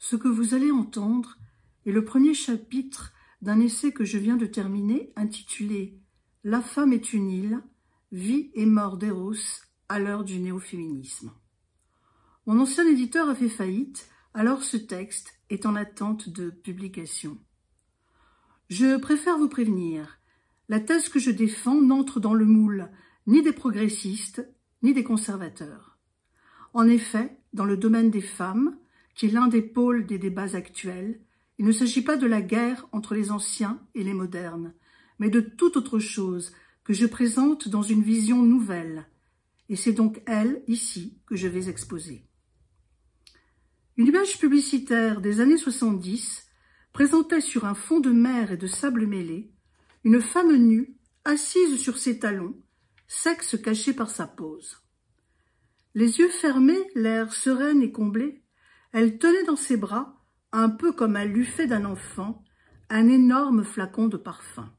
Ce que vous allez entendre est le premier chapitre d'un essai que je viens de terminer intitulé « La femme est une île, vie et mort d'Eros à l'heure du néo-féminisme ». Mon ancien éditeur a fait faillite, alors ce texte est en attente de publication. Je préfère vous prévenir, la thèse que je défends n'entre dans le moule ni des progressistes ni des conservateurs. En effet, dans le domaine des femmes, qui est l'un des pôles des débats actuels, il ne s'agit pas de la guerre entre les anciens et les modernes, mais de toute autre chose que je présente dans une vision nouvelle, et c'est donc elle, ici, que je vais exposer. Une image publicitaire des années 70 présentait sur un fond de mer et de sable mêlé une femme nue, assise sur ses talons, sexe caché par sa pose. Les yeux fermés, l'air sereine et comblée, elle tenait dans ses bras, un peu comme elle l'eût fait d'un enfant, un énorme flacon de parfum.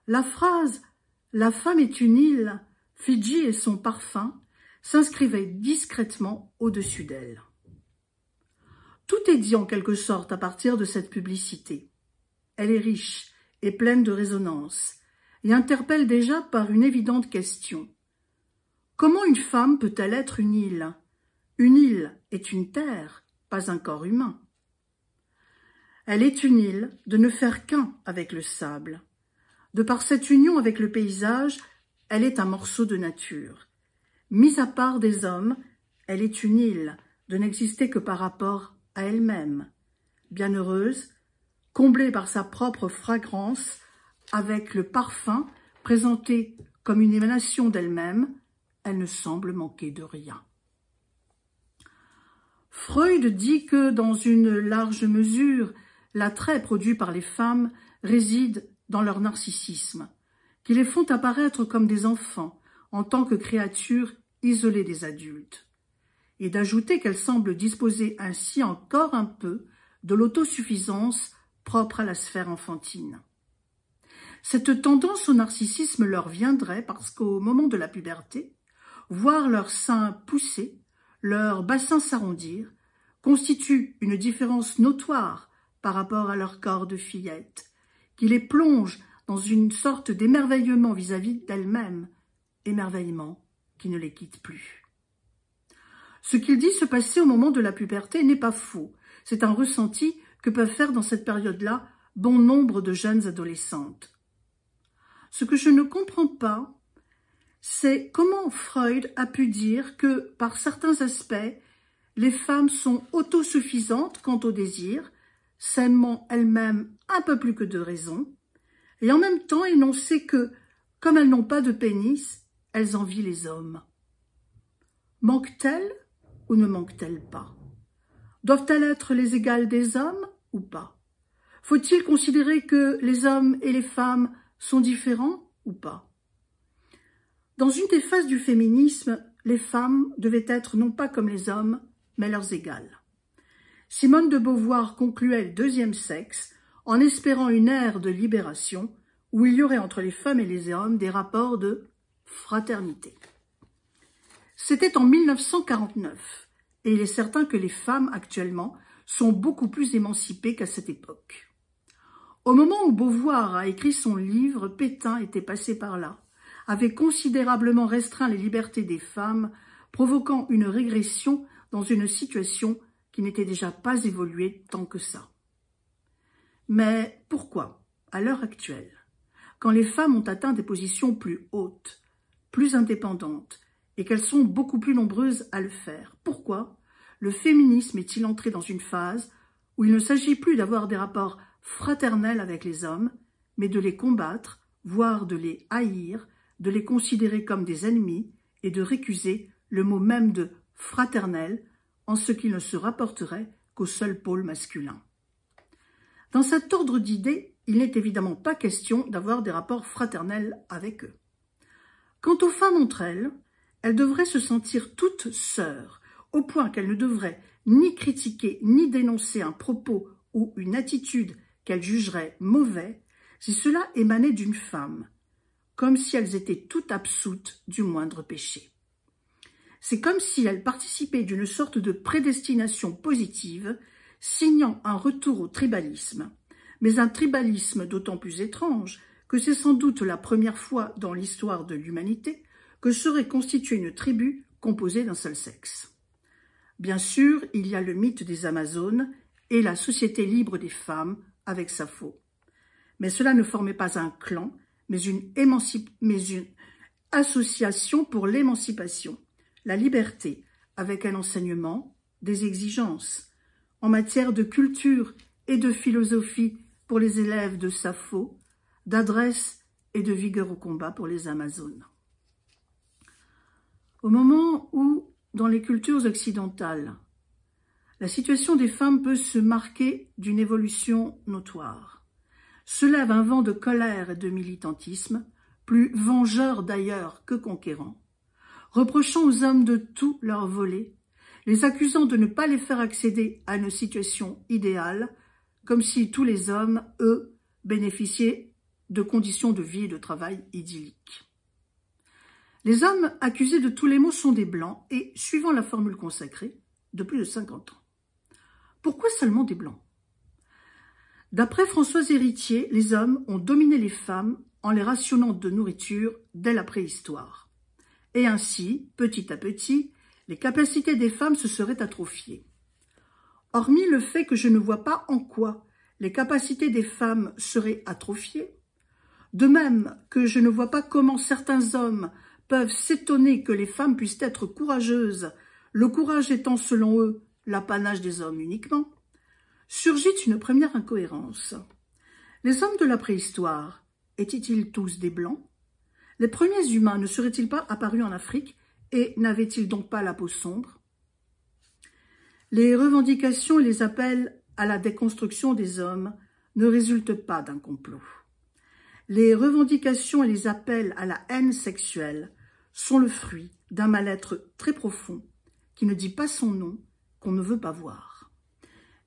La phrase « La femme est une île, Fidji et son parfum » s'inscrivait discrètement au-dessus d'elle. Tout est dit en quelque sorte à partir de cette publicité. Elle est riche et pleine de résonance et interpelle déjà par une évidente question. Comment une femme peut-elle être une île ? Une île est une terre, pas un corps humain. Elle est une île de ne faire qu'un avec le sable. De par cette union avec le paysage, elle est un morceau de nature. Mise à part des hommes, elle est une île de n'exister que par rapport à elle-même. Bienheureuse, comblée par sa propre fragrance, avec le parfum présenté comme une émanation d'elle-même, elle ne semble manquer de rien. Freud dit que, dans une large mesure, l'attrait produit par les femmes réside dans leur narcissisme, qui les font apparaître comme des enfants en tant que créatures isolées des adultes, et d'ajouter qu'elles semblent disposer ainsi encore un peu de l'autosuffisance propre à la sphère enfantine. Cette tendance au narcissisme leur viendrait parce qu'au moment de la puberté, voir leurs seins pousser, leur bassin s'arrondir, constitue une différence notoire par rapport à leur corps de fillette, qui les plonge dans une sorte d'émerveillement vis-à-vis d'elles-mêmes, émerveillement qui ne les quitte plus. Ce qu'il dit se passer au moment de la puberté n'est pas faux, c'est un ressenti que peuvent faire dans cette période-là bon nombre de jeunes adolescentes. Ce que je ne comprends pas, c'est comment Freud a pu dire que, par certains aspects, les femmes sont autosuffisantes quant au désir, s'aimant elles-mêmes un peu plus que de raison, et en même temps énoncer que, comme elles n'ont pas de pénis, elles envient les hommes. Manquent-elles ou ne manquent-elles pas? Doivent-elles être les égales des hommes ou pas? Faut-il considérer que les hommes et les femmes sont différents ou pas? Dans une des phases du féminisme, les femmes devaient être non pas comme les hommes, mais leurs égales. Simone de Beauvoir concluait le deuxième sexe en espérant une ère de libération où il y aurait entre les femmes et les hommes des rapports de fraternité. C'était en 1949, et il est certain que les femmes actuellement sont beaucoup plus émancipées qu'à cette époque. Au moment où Beauvoir a écrit son livre, Pétain était passé par là, avait considérablement restreint les libertés des femmes, provoquant une régression dans une situation qui n'était déjà pas évoluée tant que ça. Mais pourquoi, à l'heure actuelle, quand les femmes ont atteint des positions plus hautes, plus indépendantes, et qu'elles sont beaucoup plus nombreuses à le faire, pourquoi le féminisme est-il entré dans une phase où il ne s'agit plus d'avoir des rapports fraternels avec les hommes, mais de les combattre, voire de les haïr, de les considérer comme des ennemis et de récuser le mot même de fraternel en ce qu'il ne se rapporterait qu'au seul pôle masculin. Dans cet ordre d'idées, il n'est évidemment pas question d'avoir des rapports fraternels avec eux. Quant aux femmes entre elles, elles devraient se sentir toutes sœurs, au point qu'elles ne devraient ni critiquer ni dénoncer un propos ou une attitude qu'elles jugeraient mauvais si cela émanait d'une femme, comme si elles étaient toutes absoutes du moindre péché. C'est comme si elles participaient d'une sorte de prédestination positive signant un retour au tribalisme, mais un tribalisme d'autant plus étrange que c'est sans doute la première fois dans l'histoire de l'humanité que serait constituée une tribu composée d'un seul sexe. Bien sûr, il y a le mythe des Amazones et la société libre des femmes avec Sappho. Mais cela ne formait pas un clan, mais une association pour l'émancipation, la liberté, avec un enseignement, des exigences, en matière de culture et de philosophie pour les élèves de Sappho, d'adresse et de vigueur au combat pour les Amazones. Au moment où, dans les cultures occidentales, la situation des femmes peut se marquer d'une évolution notoire, se lève un vent de colère et de militantisme, plus vengeur d'ailleurs que conquérant, reprochant aux hommes de tout leur voler, les accusant de ne pas les faire accéder à une situation idéale, comme si tous les hommes, eux, bénéficiaient de conditions de vie et de travail idylliques. Les hommes accusés de tous les maux sont des blancs et, suivant la formule consacrée, de plus de 50 ans. Pourquoi seulement des blancs? D'après Françoise Héritier, les hommes ont dominé les femmes en les rationnant de nourriture dès la préhistoire. Et ainsi, petit à petit, les capacités des femmes se seraient atrophiées. Hormis le fait que je ne vois pas en quoi les capacités des femmes seraient atrophiées, de même que je ne vois pas comment certains hommes peuvent s'étonner que les femmes puissent être courageuses, le courage étant selon eux l'apanage des hommes uniquement, surgit une première incohérence. Les hommes de la préhistoire étaient-ils tous des blancs? Les premiers humains ne seraient-ils pas apparus en Afrique et n'avaient-ils donc pas la peau sombre? Les revendications et les appels à la déconstruction des hommes ne résultent pas d'un complot. Les revendications et les appels à la haine sexuelle sont le fruit d'un mal-être très profond qui ne dit pas son nom, qu'on ne veut pas voir.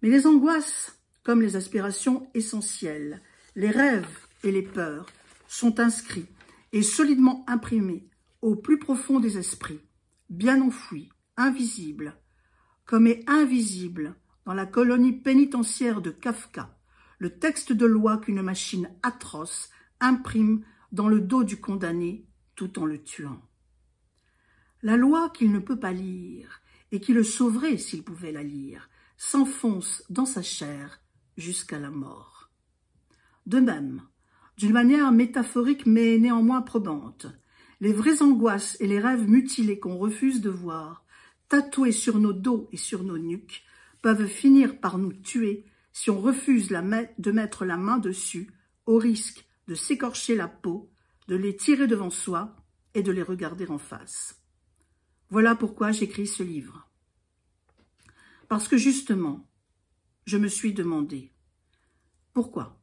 Mais les angoisses, comme les aspirations essentielles, les rêves et les peurs, sont inscrits et solidement imprimés au plus profond des esprits, bien enfouis, invisibles, comme est invisible dans la colonie pénitentiaire de Kafka, le texte de loi qu'une machine atroce imprime dans le dos du condamné tout en le tuant. La loi qu'il ne peut pas lire et qui le sauverait s'il pouvait la lire s'enfonce dans sa chair jusqu'à la mort. De même, d'une manière métaphorique mais néanmoins probante, les vraies angoisses et les rêves mutilés qu'on refuse de voir, tatoués sur nos dos et sur nos nuques, peuvent finir par nous tuer si on refuse de mettre la main dessus, au risque de s'écorcher la peau, de les tirer devant soi et de les regarder en face. Voilà pourquoi j'écris ce livre. Parce que justement, je me suis demandé, pourquoi,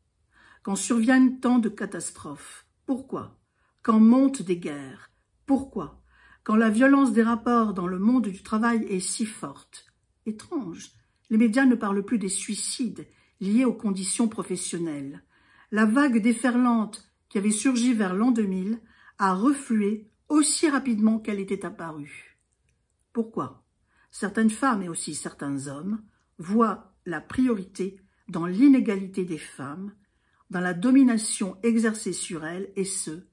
quand surviennent tant de catastrophes, pourquoi, quand montent des guerres, pourquoi, quand la violence des rapports dans le monde du travail est si forte, étrange, les médias ne parlent plus des suicides liés aux conditions professionnelles. La vague déferlante qui avait surgi vers l'an 2000 a reflué aussi rapidement qu'elle était apparue. Pourquoi? Certaines femmes et aussi certains hommes voient la priorité dans l'inégalité des femmes, dans la domination exercée sur elles, et ce,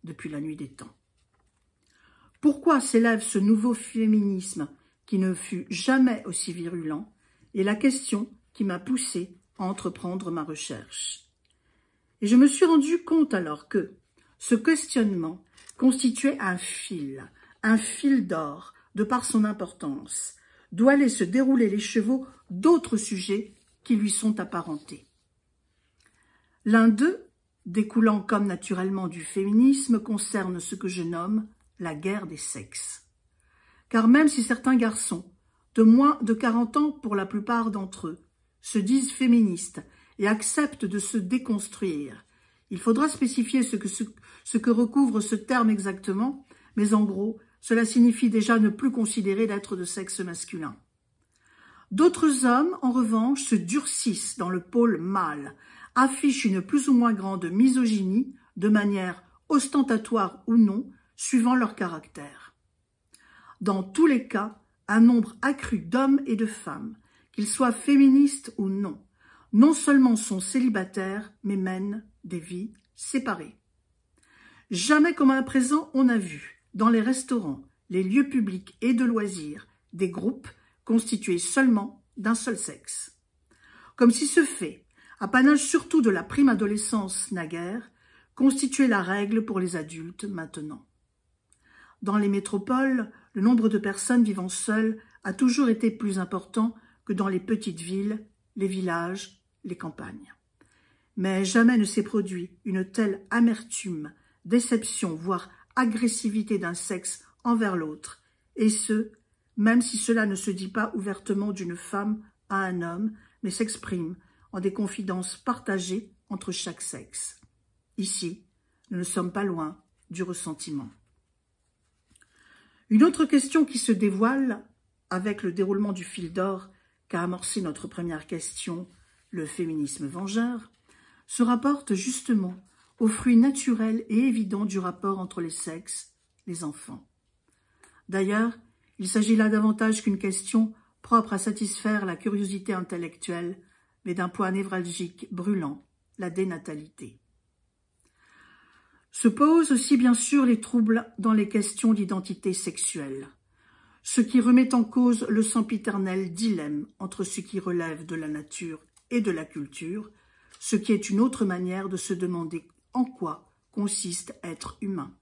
depuis la nuit des temps. Pourquoi s'élève ce nouveau féminisme qui ne fut jamais aussi virulent, est la question qui m'a poussée à entreprendre ma recherche. Et je me suis rendu compte alors que ce questionnement constituait un fil d'or, de par son importance, d'où allaient se dérouler les chevaux d'autres sujets qui lui sont apparentés. L'un d'eux, découlant comme naturellement du féminisme, concerne ce que je nomme la guerre des sexes. Car même si certains garçons, de moins de 40 ans pour la plupart d'entre eux, se disent féministes et acceptent de se déconstruire, il faudra spécifier ce que recouvre ce terme exactement, mais en gros, cela signifie déjà ne plus considérer d'être de sexe masculin. D'autres hommes, en revanche, se durcissent dans le pôle mâle, affichent une plus ou moins grande misogynie, de manière ostentatoire ou non, suivant leur caractère. Dans tous les cas, un nombre accru d'hommes et de femmes qu'ils soient féministes ou non, non seulement sont célibataires, mais mènent des vies séparées. Jamais comme à présent on a vu, dans les restaurants, les lieux publics et de loisirs, des groupes constitués seulement d'un seul sexe. Comme si ce fait, apanage surtout de la prime adolescence naguère, constituait la règle pour les adultes maintenant. Dans les métropoles, le nombre de personnes vivant seules a toujours été plus important que dans les petites villes, les villages, les campagnes. Mais jamais ne s'est produit une telle amertume, déception, voire agressivité d'un sexe envers l'autre, et ce, même si cela ne se dit pas ouvertement d'une femme à un homme, mais s'exprime en des confidences partagées entre chaque sexe. Ici, nous ne sommes pas loin du ressentiment. Une autre question qui se dévoile, avec le déroulement du fil d'or qu'a amorcé notre première question, le féminisme vengeur, se rapporte justement au fruit naturel et évident du rapport entre les sexes, les enfants. D'ailleurs, il s'agit là davantage qu'une question propre à satisfaire la curiosité intellectuelle, mais d'un point névralgique brûlant, la dénatalité. Se posent aussi bien sûr les troubles dans les questions d'identité sexuelle, ce qui remet en cause le sempiternel dilemme entre ce qui relève de la nature et de la culture, ce qui est une autre manière de se demander en quoi consiste être humain.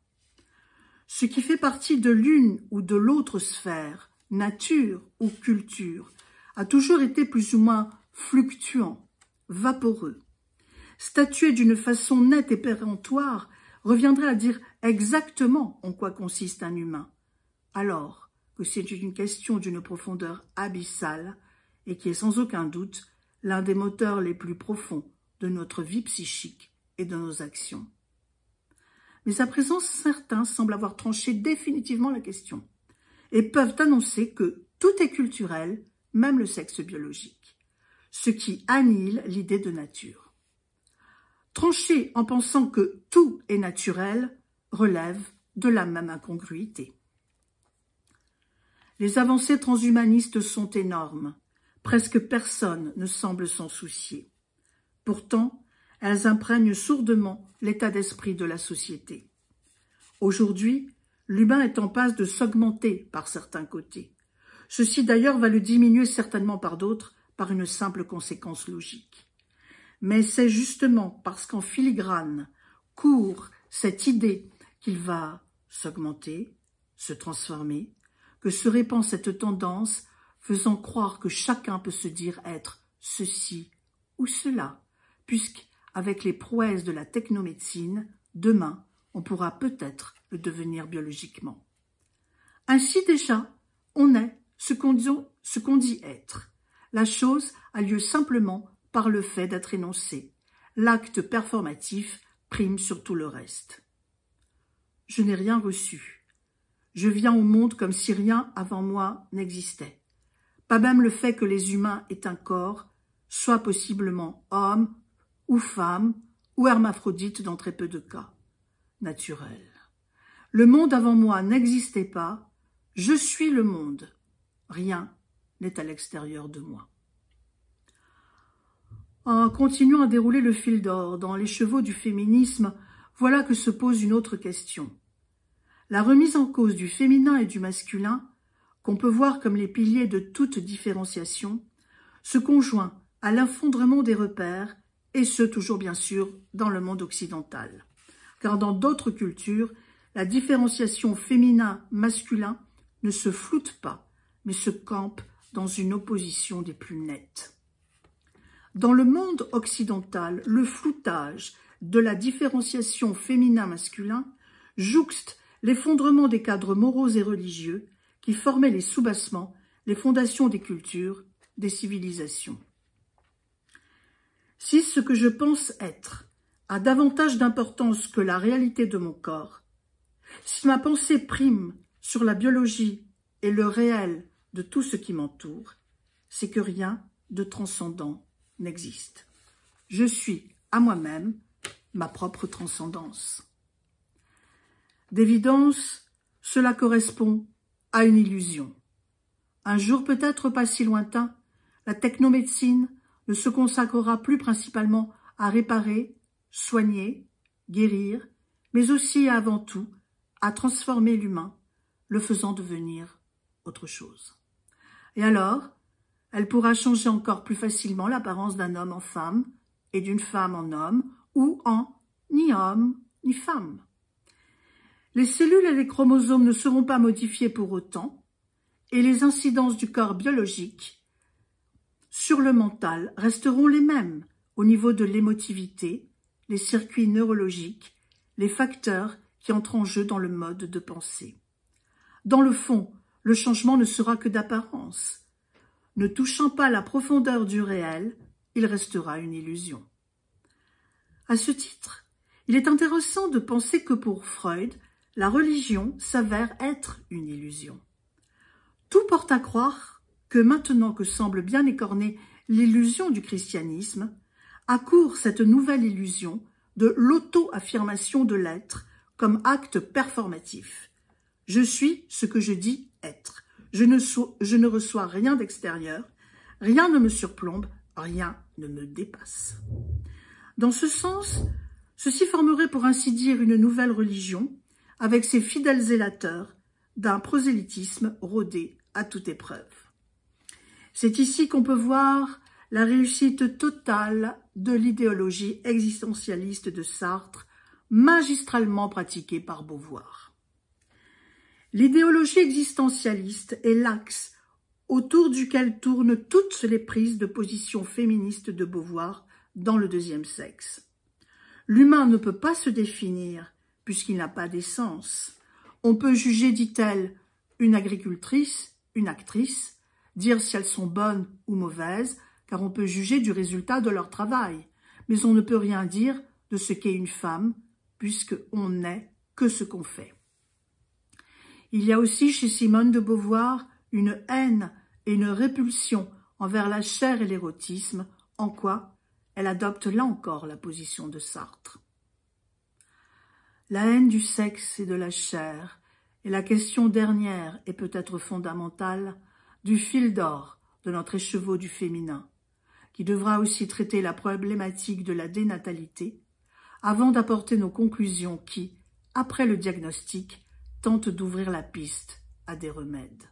Ce qui fait partie de l'une ou de l'autre sphère, nature ou culture, a toujours été plus ou moins fluctuant, vaporeux. Statuer d'une façon nette et péremptoire reviendrait à dire exactement en quoi consiste un humain, alors que c'est une question d'une profondeur abyssale et qui est sans aucun doute l'un des moteurs les plus profonds de notre vie psychique et de nos actions. Mais à présent, certains semblent avoir tranché définitivement la question et peuvent annoncer que tout est culturel, même le sexe biologique, ce qui annihile l'idée de nature. Trancher en pensant que tout est naturel relève de la même incongruité. Les avancées transhumanistes sont énormes, presque personne ne semble s'en soucier. Pourtant, elles imprègnent sourdement l'état d'esprit de la société. Aujourd'hui, l'humain est en passe de s'augmenter par certains côtés. Ceci d'ailleurs va le diminuer certainement par d'autres, par une simple conséquence logique. Mais c'est justement parce qu'en filigrane court cette idée qu'il va s'augmenter, se transformer, que se répand cette tendance faisant croire que chacun peut se dire être ceci ou cela, puisqu'avec les prouesses de la technomédecine, demain, on pourra peut-être le devenir biologiquement. Ainsi déjà, on est ce qu'on dit être. La chose a lieu simplement par le fait d'être énoncé. L'acte performatif prime sur tout le reste. Je n'ai rien reçu. Je viens au monde comme si rien avant moi n'existait. Pas même le fait que les humains aient un corps, soit possiblement homme ou femme ou hermaphrodite dans très peu de cas. Naturel. Le monde avant moi n'existait pas, je suis le monde. Rien n'est à l'extérieur de moi. En continuant à dérouler le fil d'or dans les chevaux du féminisme, voilà que se pose une autre question. La remise en cause du féminin et du masculin, qu'on peut voir comme les piliers de toute différenciation, se conjoint à l'effondrement des repères, et ce toujours bien sûr dans le monde occidental. Car dans d'autres cultures, la différenciation féminin-masculin ne se floute pas, mais se campe dans une opposition des plus nettes. Dans le monde occidental, le floutage de la différenciation féminin-masculin jouxte l'effondrement des cadres moraux et religieux qui formaient les soubassements, les fondations des cultures, des civilisations. Si ce que je pense être a davantage d'importance que la réalité de mon corps, si ma pensée prime sur la biologie et le réel de tout ce qui m'entoure, c'est que rien de transcendant n'existe. Je suis à moi-même ma propre transcendance. D'évidence, cela correspond à une illusion. Un jour peut-être pas si lointain, la technomédecine ne se consacrera plus principalement à réparer, soigner, guérir, mais aussi et avant tout à transformer l'humain, le faisant devenir autre chose. Et alors, elle pourra changer encore plus facilement l'apparence d'un homme en femme et d'une femme en homme ou en ni homme ni femme. Les cellules et les chromosomes ne seront pas modifiés pour autant et les incidences du corps biologique sur le mental resteront les mêmes au niveau de l'émotivité, les circuits neurologiques, les facteurs qui entrent en jeu dans le mode de pensée. Dans le fond, le changement ne sera que d'apparence. Ne touchant pas la profondeur du réel, il restera une illusion. À ce titre, il est intéressant de penser que pour Freud, la religion s'avère être une illusion. Tout porte à croire que maintenant que semble bien écorner l'illusion du christianisme, accourt cette nouvelle illusion de l'auto-affirmation de l'être comme acte performatif. Je suis ce que je dis être. Je ne reçois rien d'extérieur, rien ne me surplombe, rien ne me dépasse. Dans ce sens, ceci formerait pour ainsi dire une nouvelle religion, avec ses fidèles zélateurs d'un prosélytisme rodé à toute épreuve. C'est ici qu'on peut voir la réussite totale de l'idéologie existentialiste de Sartre, magistralement pratiquée par Beauvoir. L'idéologie existentialiste est l'axe autour duquel tournent toutes les prises de position féministes de Beauvoir dans le deuxième sexe. L'humain ne peut pas se définir puisqu'il n'a pas d'essence. On peut juger, dit-elle, une agricultrice, une actrice, dire si elles sont bonnes ou mauvaises, car on peut juger du résultat de leur travail, mais on ne peut rien dire de ce qu'est une femme, puisqu'on n'est que ce qu'on fait. Il y a aussi chez Simone de Beauvoir une haine et une répulsion envers la chair et l'érotisme, en quoi elle adopte là encore la position de Sartre. La haine du sexe et de la chair est la question dernière et peut-être fondamentale du fil d'or de notre écheveau du féminin, qui devra aussi traiter la problématique de la dénatalité, avant d'apporter nos conclusions qui, après le diagnostic, tentent d'ouvrir la piste à des remèdes.